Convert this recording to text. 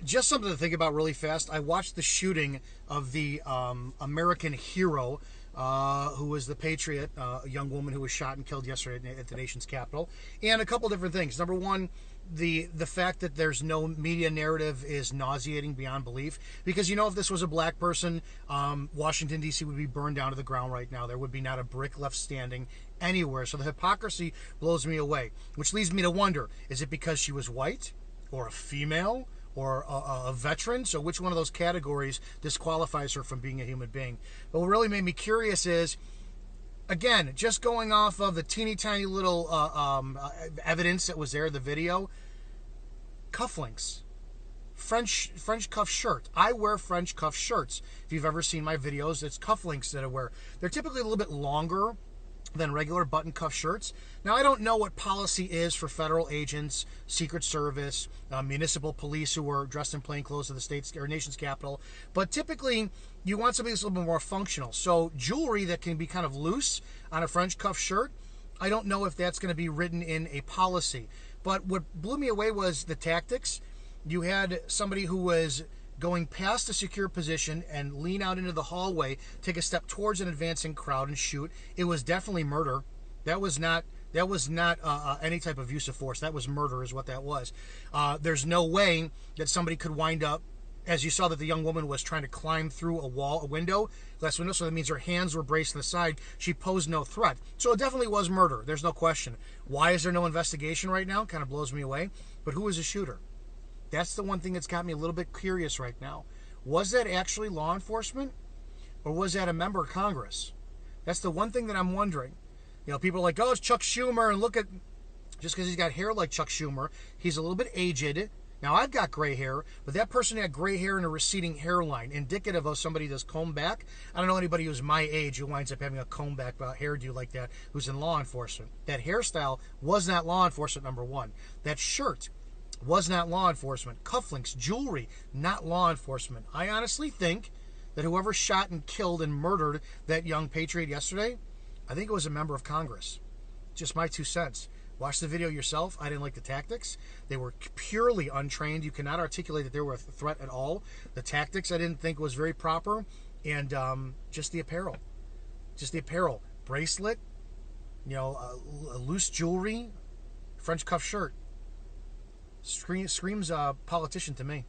just something to think about really fast. I watched the shooting of the American hero, who was the Patriot, a young woman who was shot and killed yesterday at the nation's capital, and a couple different things. Number one, the fact that there's no media narrative is nauseating beyond belief, because if this was a black person, Washington D.C. would be burned down to the ground right now. There would be not a brick left standing anywhere. So the hypocrisy blows me away, which leads me to wonder, is it because she was white or a female or a veteran? So which one of those categories disqualifies her from being a human being? But what really made me curious is, again, just going off of the teeny tiny little evidence that was there, the video, cufflinks, French cuff shirt. I wear French cuff shirts. If you've ever seen my videos, it's cufflinks that I wear. They're typically a little bit longer than regular button cuff shirts. Now, I don't know what policy is for federal agents, Secret Service, municipal police who are dressed in plain clothes of the state's or nation's capital, but typically you want something that's a little bit more functional. So jewelry that can be kind of loose on a French cuff shirt, I don't know if that's going to be written in a policy. But what blew me away was the tactics. You had somebody who was going past a secure position and lean out into the hallway, take a step towards an advancing crowd and shoot. It was definitely murder. That was not any type of use of force. That was murder is what that was. There's no way that somebody could wind up, as you saw that the young woman was trying to climb through a window, glass window, so that means her hands were braced on the side. She posed no threat. So it definitely was murder. There's no question. Why is there no investigation right now? Kind of blows me away. But who was the shooter? That's the one thing that's got me a little bit curious right now. Was that actually law enforcement, or was that a member of Congress? That's the one thing that I'm wondering. People are like, oh, it's Chuck Schumer, and look at, just because he's got hair like Chuck Schumer, he's a little bit aged. Now, I've got gray hair, but that person had gray hair and a receding hairline, indicative of somebody that's combed back. I don't know anybody who's my age who winds up having a comb back hairdo like that who's in law enforcement. That hairstyle was not law enforcement, number one. That shirt was not law enforcement. Cufflinks, jewelry, not law enforcement. I honestly think that whoever shot and killed and murdered that young patriot yesterday, I think it was a member of Congress. Just my 2 cents. Watch the video yourself. I didn't like the tactics. They were purely untrained. You cannot articulate that they were a threat at all. The tactics I didn't think was very proper. And just the apparel. Bracelet, loose jewelry, French cuff shirt. Screams politician to me.